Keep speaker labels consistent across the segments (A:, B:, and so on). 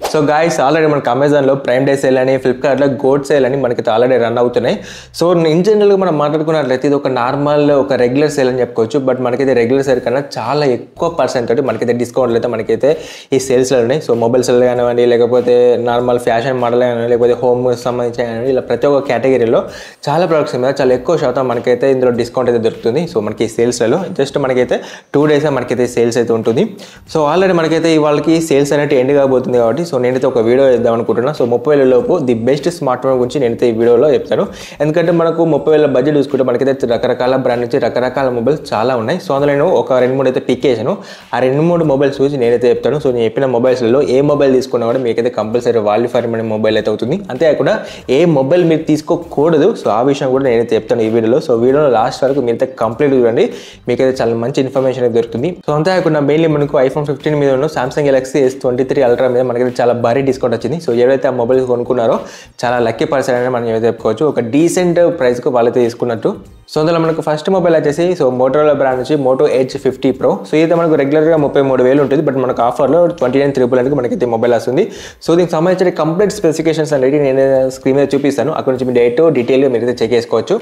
A: So guys already మనకి అమెజాన్లో prime day sale అని ఫ్లిప్కార్ట్లో గోడ్ సేల్ అని మనకి ఆల్రెడీ రన్ అవుతున్నాయి. సో ఇన్ జనరల్గా మనం మాట్లాడుకున్నట్లయితే ఇది ఒక నార్మల్ ఒక రెగ్యులర్ సేల్ అని చెప్పుకోవచ్చు. బట్ మనకైతే రెగ్యులర్ సేల్ కన్నా చాలా ఎక్కువ పర్సెంట్ తోటి మనకైతే డిస్కౌంట్లు అయితే మనకైతే ఈ సేల్స్లో ఉన్నాయి. సో మొబైల్స్ కానివ్వండి, లేకపోతే నార్మల్ ఫ్యాషన్ మోడల్ కానివ్వండి, లేకపోతే హోమ్ సంబంధించిన కానివ్వండి, ఇలా ప్రతి ఒక్క కేటగిరీలో చాలా ప్రొడక్ట్స్ మీద చాలా ఎక్కువ శాతం మనకైతే ఇందులో డిస్కౌంట్ అయితే దొరుకుతుంది. సో మనకి ఈ సేల్స్లలో జస్ట్ మనకైతే 2 days మనకైతే సేల్స్ అయితే ఉంటుంది. సో ఆల్రెడీ మనకైతే వాళ్ళకి సేల్స్ అనేది ఎండ్ కాబోతుంది కాబట్టి సో నేనైతే ఒక వీడియో చేద్దాం అనుకుంటున్నా. సో 30,000 లోపు ది బెస్ట్ స్మార్ట్ ఫోన్ గురించి నేనైతే ఈ వీడియోలో చెప్తాను. ఎందుకంటే మనకు 30,000 బడ్జెట్ చూసుకుంటే మనకైతే రకరకాల బ్రాండ్ నుంచి రకరకాల మొబైల్స్ చాలా ఉన్నాయి. సో అందులో నేను ఒక 2-3 అయితే పిక్ చేశాను. ఆ 2-3 మొబైల్స్ గురించి నేనైతే చెప్తాను. సో నేను చెప్పిన మొబైల్స్లో ఏ మొబైల్ తీసుకున్నా కూడా మీకైతే compulsory value for money mobile అయితే అవుతుంది. అంతేకాకుండా ఏ మొబైల్ మీరు తీసుకోకూడదు, సో ఆ విషయం కూడా నేనైతే చెప్తాను ఈ వీడియోలో. సో వీడియోలో లాస్ట్ వరకు మీరైతే కంప్లీట్ చూడండి, మీకైతే చాలా మంచి ఇన్ఫర్మేషన్ అయితే దొరుకుతుంది. సో అంతేకాకుండా మెయిన్లీ మనకు iPhone 15 మీద ఉన్న Samsung Galaxy S23 Ultra మీద మనకైతే చాలా భారీ డిస్కౌంట్ వచ్చింది. సో ఎవరైతే ఆ మొబైల్ కొనుక్కున్నారో చాలా లక్కీ పర్సన్ అని మనం ఏదైతే చెప్పుకోవచ్చు. ఒక డీసెంట్ ప్రైస్కు వాళ్ళైతే తీసుకున్నట్టు. సో అందులో మనకు ఫస్ట్ మొబైల్ వచ్చేసి సో మోటోరోలా బ్రాండ్ నుంచి Moto Edge 50 Pro. సో ఇది మనకు రెగ్యులర్గా 33,000 ఉంటుంది. బట్ మనకు ఆఫర్లో 29,999 మనకైతే మొబైల్ వస్తుంది. సో దీనికి సంబంధించిన కంప్లీట్ స్పెసిఫికేషన్స్ అనేది నేను స్క్రీన్ మీద చూపిస్తాను. అక్కడ నుంచి మీ డీటెయిల్గా మీరు అయితే చెక్ చేసుకోవచ్చు.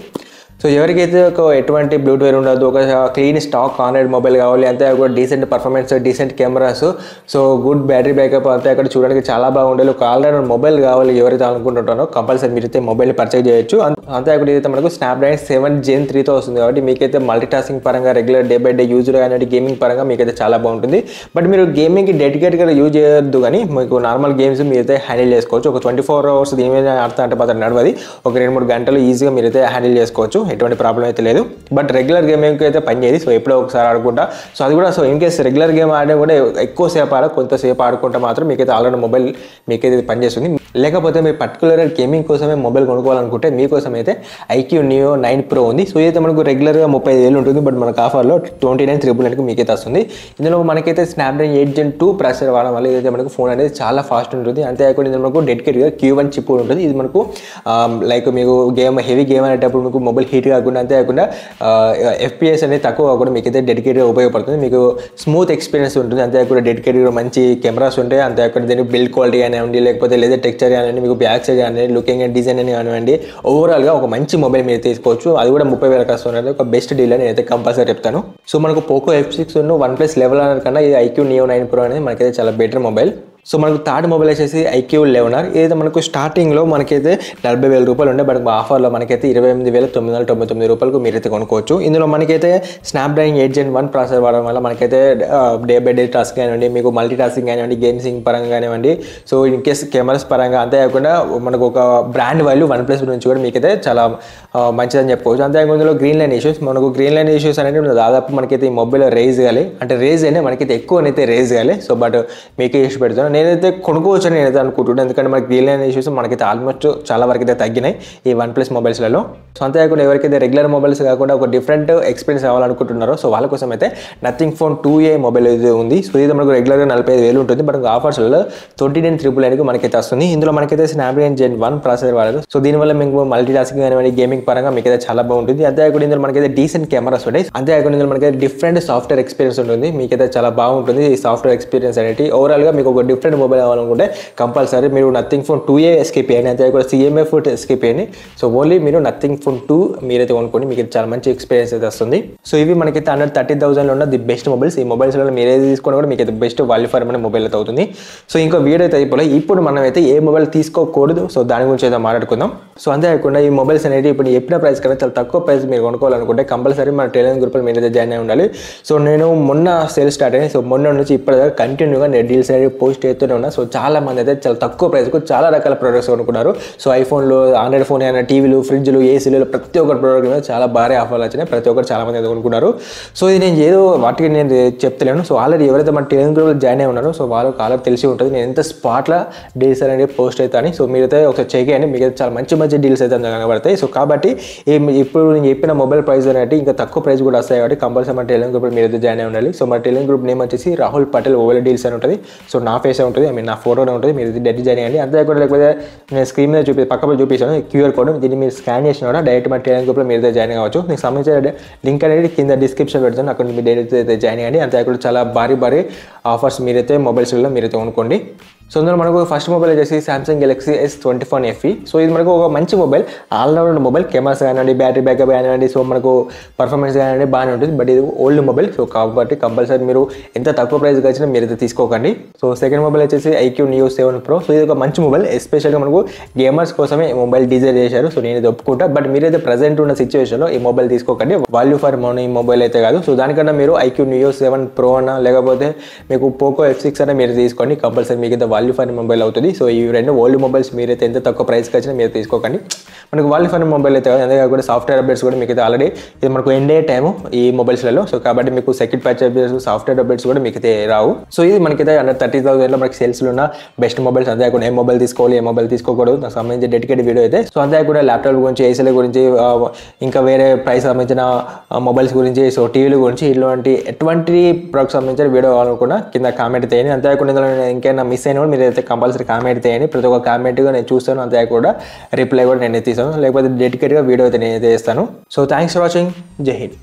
A: సో ఎవరికైతే ఒక ఎటువంటి బ్లూటూత్ ఉండదు, ఒక క్లీన్ స్టాక్ ఆండ్రాయిడ్ మొబైల్ కావాలి, అంతే కూడా decent performance, decent cameras, so good battery backup, అంతే అక్కడ చూడడానికి చాలా బాగుండాలి, ఒక ఆల్రౌండర్ మొబైల్ కావాలి ఎవరైతే అనుకుంటుంటారో కంపల్సరీ మీరైతే మొబైల్ని పర్చేజ్ చేయొచ్చు. అంతే అక్కడ ఇదైతే మనకు Snapdragon 7 Gen 3తో వస్తుంది కాబట్టి మీకైతే మల్టీ టాస్కింగ్ పరంగా regular day by day use కానీ గేమింగ్ పరంగా మీకైతే చాలా బాగుంటుంది. బట్ మీరు గేమింగ్కి డెడికేట్గా యూజ్ చేయొద్దు, కానీ మీకు నార్మల్ గేమ్స్ మీరైతే హ్యాండిల్ చేసుకోవచ్చు. ఒక 24 hours దీని మీద అంటే మాత్రం నడవది, ఒక 2-3 గంటలు ఈజీగా మీరైతే హ్యాండిల్ చేసుకోవచ్చు, ఎటువంటి ప్రాబ్లం అయితే లేదు. బట్ రెగ్యులర్ గేమింగ్కి అయితే పనిచేయదు. సో ఎప్పుడో ఒకసారి ఆడుకుంటా. సో అది కూడా so in case regular game ఆడడం కూడా ఎక్కువసేపు కొంతసేపు ఆడుకుంటే మాత్రం మీకైతే ఆల్రెడీ మొబైల్ మీకైతే పనిచేస్తుంది. లేకపోతే మీరు పర్టికులర్ గేమింగ్ కోసమే మొబైల్ కొనుక్కోవాలనుకుంటే మీకోసం అయితే IQ Neo 9 Pro ఉంది. సో ఇదైతే మనకు రెగ్యులర్గా 35,000 ఉంటుంది. బట్ మనకు ఆఫర్లో 29,999 మీకైతే వస్తుంది. ఇందులో మనకైతే Snapdragon 8 Gen 2 ప్రాసెసర్ వాడడం వల్ల ఇదైతే మనకు ఫోన్ అనేది చాలా ఫాస్ట్ ఉంటుంది. అంతేకాకుండా ఇందులో మనకు డెడికేట్గా Q1 చిప్ ఉంటుంది. ఇది మనకు లైక్ మీకు హెవీ గేమ్ అనేటప్పుడు మీకు మొబైల్ హీట్ కాకుండా, అంతేకాకుండా FPS అనేది తక్కువ కాకుండా మీకైతే డెడికేట్గా ఉపయోగపడుతుంది. మీకు స్మూత్ ఎక్స్పీరియన్స్ ఉంటుంది. అంతేకాకుండా డెడికేట్గా మంచి కెమెరాస్ ఉంటాయి. అంతేకాకుండా దీనికి బిల్డ్ క్వాలిటీ కానివ్వండి, లేకపోతే లేదా టెక్స్చర్ కానివ్వండి, మీకు బ్యాక్ సైడ్ కానివ్వండి, లుకింగ్ అండ్ డిజైన్ అని కానివ్వండి, ఓవరాల్గా ఒక మంచి మొబైల్ మీరు తీసుకోవచ్చు. అది కూడా 30,000 వస్తుంది. ఒక బెస్ట్ డీల్ అని నేనైతే కంపల్సరీ చెప్తాను. సో మనకు Poco F6 OnePlus 11 కన్నా ఇది IQ Neo 9 Pro అనేది మనకైతే చాలా బెటర్ మొబైల్. సో మనకు థర్డ్ మొబైల్ వచ్చేసి IQ 11. ఏదైతే మనకు స్టార్టింగ్లో మనకైతే 40,000 రూపాయలు ఉండే, బట్ ఆఫర్లో మనకైతే 28,999 రూపాయలకు మీరైతే కొనుక్కోవచ్చు. ఇందులో మనకైతే Snapdragon 8 Gen 1 ప్రాసెసర్ వాడడం వల్ల మనకైతే డే బై డే టాస్క్ కానివ్వండి, మీకు మల్టీ టాస్కింగ్ కానివ్వండి, గేమ్సింగ్ పరంగా కానివ్వండి, సో ఇన్ కేస్ కెమెరాస్ పరంగా, అంతేకాకుండా మనకు ఒక బ్రాండ్ వాల్యూ OnePlus నుంచి కూడా మీకైతే చాలా మంచిదని చెప్పుకోవచ్చు. అంతేకాకుండా ఇందులో గ్రీన్ లైన్ ఇష్యూస్, మనకు గ్రీన్ లైన్ ఇష్యూస్ అనేది దాదాపు మనకైతే ఈ మొబైల్ రేజ్ కాలి, అంటే రేజ్ అయినా మనకైతే ఎక్కువనైతే రేజ్ కాలి. సో బట్ మీకే ఇష్యూ పెడతాను, నేనైతే కొనుక్కోవచ్చు అని నేనైతే అనుకుంటున్నాను. ఎందుకంటే మనకి గ్రీన్ లైన్ ఇష్యూస్ మనకైతే ఆల్మోస్ట్ చాలా వరకు అయితే తగ్గినాయి ఈ OnePlus మొబైల్స్లలో. సో అంతేకాకుండా ఎవరికైతే రెగ్యులర్ మొబైల్స్ కాకుండా ఒక డిఫరెంట్ ఎక్స్పీరియన్స్ కావాలనుకుంటున్నారో సో వాళ్ళ కోసం అయితే నథింగ్ ఫోన్ 2A మొబైల్ అయితే ఉంది. సో ఇది మనకు రెగ్యులర్గా 45,000 ఉంటుంది. బట్ ఆఫర్స్లో 29,999 మనకైతే వస్తుంది. ఇందులో మనకైతే Snapdragon Gen 1 ప్రాసెసర్ వాడదు. సో దీనివల్ల మీకు మల్టీ టాస్కింగ్ కానివ్వండి, గేమింగ్ పరంగా మీకైతే చాలా బాగుంటుంది. అంతేకాకుండా ఇందులో మనకైతే డీసెంట్ కెమెరాస్ ఉంటాయి. అంతేకాకుండా ఇందులో మనకైతే డిఫరెంట్ సాఫ్ట్వేర్ ఎక్స్పీరియన్స్ ఉంటుంది. మీకైతే చాలా బాగుంటుంది ఈ సాఫ్ట్వేర్ ఎక్స్పీరియన్స్ అనేది. ఓవరాల్గా మీకు ఒక డిఫరెంట్ మొబైల్ కావాలనుకుంటే కంపల్సరీ మీరు నథింగ్ ఫోన్ 2A ఎస్కేప్ చేయండి, అంతేకాకుండా CMF ఎస్కేప్ చేయండి. సో ఓన్లీ మీరు నథింగ్ ఫోన్ 2 మీరైతే కొనుక్కోండి, మీకు చాలా మంచి ఎక్స్పీరియన్స్ అయితే వస్తుంది. సో ఇవి మనకైతే 130,000 ఉన్న ది బెస్ట్ మొబైల్స్. ఈ మొబైల్స్లో మీరు ఏది తీసుకున్నా కూడా మీకైతే best value for money mobile అయితే అవుతుంది. సో ఇంకా వీడియో అయితే అయిపోయి ఇప్పుడు మనమైతే ఏ మొబైల్ తీసుకోకూడదు సో దాని గురించి అయితే మాట్లాడుకుందాం. సో అంతేకాకుండా ఈ మొబైల్స్ అనేది ఇప్పుడు చెప్పిన ప్రైస్ కన్నా చాలా తక్కువ ప్రైస్ మీరు కొనుక్కోవాలనుకుంటే కంపల్సరీ మన టెలిగ్రామ్ గ్రూప్లో మీరైతే జాయిన్ అయి ఉండాలి. సో నేను మొన్న సేల్ స్టార్ట్ అయ్యాయి. సో మొన్న నుంచి ఇప్పటిదాకా కంటిన్యూగా నేను డీల్స్ అనేది పోస్ట్ చేస్తూనే ఉన్నా. సో చాలా మంది అయితే చాలా తక్కువ ప్రైస్కు చాలా రకాల ప్రొడక్ట్స్ కొనుక్కున్నారు. సో ఐఫోన్లు, ఆండ్రాయిడ్ ఫోన్ అయినా, టీవీలు, ఫ్రిడ్జ్లు, ఏసీలు, ప్రతి ఒక్క ప్రోడక్ట్ మీద చాలా భారీ ఆఫర్లు వచ్చినాయి. ప్రతి ఒక్కరు చాలా మంది అయితే కొనుక్కున్నారు. సో ఇది నేను ఏదో వాటికి నేను చెప్తలేను. సో ఆల్రెడీ ఎవరైతే మన టెలిగ్రామ్ గ్రూప్లో జాయిన్ అయి ఉన్నారో సో వాళ్ళకి ఆల్రెడీ తెలిసి ఉంటుంది నేను ఎంత స్పాట్లో డీల్స్ అనేది పోస్ట్ అవుతాను. సో మీరైతే ఒకసారి చెక్ చేయండి, మీకు చాలా మంచి మంచి డీల్స్ అయితే కనబడతాయి. సో కాబట్టి ఇప్పుడు నేను చెప్పిన మొబైల్ ప్రైస్ అనేది ఇంకా తక్కువ ప్రైస్ కూడా వస్తాయి కాబట్టి కంపల్సరీ మన టెలిగ్రామ్ గ్రూప్లో మీరైతే జాయిన్ అయి ఉండాలి. సో మన టెలిగ్రామ్ గ్రూప్ నేమ్ వచ్చేసి రాహుల్ పటేల్ మొబైల్ డీల్స్ అని ఉంటుంది. సో నా ఫేస్ ఉంటుంది, నా ఫోటోనే ఉంటుంది, మీరు డైరెక్ట్ జాయిన్ అయ్యండి. అంతేకాకుండా లేకపోతే నేను స్క్రీన్ మీద పక్కన చూపిస్తాను QR కోడ్, దీన్ని మీరు స్కాన్ చేసిన కూడా డైరెక్ట్ మన టెలిగ్రామ్ గ్రూప్లో మీరైతే జాయిన్ కావచ్చు. మీకు సంబంధించిన లింక్ అనేది కింద డిస్క్రిప్షన్ పెడతాను, అక్కడ మీరు డైరెక్ట్ అయితే జాయిన్ అయ్యండి. అంతేకాకుండా చాలా భారీ ఆఫర్స్ మీరైతే మొబైల్స్లో మీరైతే కొనుక్కోండి. సో అందులో మనకు ఫస్ట్ మొబైల్ వచ్చేసి Samsung Galaxy S24 FE. So ఇది మనకు ఒక మంచి మొబైల్, ఆల్రౌండ్ మొబైల్, కెమెరాస్ కానివ్వండి, బ్యాటరీ బ్యాకప్ కానివ్వండి, సో మనకు పర్ఫార్మెన్స్ కానివ్వండి బాగానే ఉంటుంది. బట్ ఇది ఓల్డ్ మొబైల్, సో కాబట్టి కంపల్సరీ మీరు ఎంత తక్కువ ప్రైస్కి వచ్చినా మీరు అయితే తీసుకోకండి. సో సెకండ్ మొబైల్ వచ్చేసి IQ Neo 7 Pro. సో ఇది ఒక మంచి మొబైల్, ఎస్పెషల్గా మనకు గేమర్స్ కోసమే ఈ మొబైల్ డిజైన్ చేశారు. సో నేను ఇది ఒప్పుకుంటా. బట్ మీరైతే ప్రజెంట్ ఉన్న సిచ్యువేషన్లో ఈ మొబైల్ తీసుకోకండి, వాల్యూ ఫర్ మనీ మొబైల్ అయితే కాదు. సో దానికన్నా మీరు IQ Neo 7 Pro అన్నా లేకపోతే మీకు పోకో F6 అన్నా మీరు తీసుకోండి, కంపల్సరీ మీకు ఇంత వాల్యూ ఫర్ మొబైల్ అవుతుంది. సో ఈ రెండు ఓల్డ్ మొబైల్స్ మీరైతే ఎంత తక్కువ ప్రైస్కి వచ్చినా మీరు తీసుకోకండి. మనకు వాల్యూ ఫర్ మొబైల్ అయితే కాదు, అంతేకాకుండా సాఫ్ట్వేర్ అప్డేట్స్ కూడా మీకు అయితే ఆల్రెడీ ఇది మనకు ఎండే టైము ఈ మొబైల్స్లలో. సో కాబట్టి మీకు second patch updates, software updates కూడా మీకు అయితే రావు. సో ఇది మనకైతే అండర్ 30,000లో మనకి సేల్స్లో ఉన్న బెస్ట్ మొబైల్స్. అంతేకాకుండా ఏ మొబైల్ తీసుకోవాలి, ఏ మొబైల్ తీసుకోకూడదు నాకు సంబంధించి డెడికేటెడ్ వీడియో అయితే. సో అంతేకాకుండా ల్యాప్టాప్ గురించి, ఏసీల గురించి, ఇంకా వేరే ప్రైస్ సంబంధించిన మొబైల్స్ గురించి, సో టీవీల గురించి, ఇలాంటి ఎటువంటి ప్రొడక్ట్స్ సంబంధించిన వీడియో కావాలనుకున్నా కింద కామెంట్ చేయండి. అంతేకాకుండా ఇందులో ఇంకైనా మిస్ అయినా కూడా మీరు అయితే కంపల్సరీ కామెంట్ చేయండి. ప్రతి ఒక్క కామెంట్గా నేను చూస్తాను, అంతేకాకుండా రిప్లై కూడా నేను తీసాను, లేకపోతే డెడికేట్గా వీడియో అయితే నేను చేస్తాను. So thanks for watching. జై హింద్.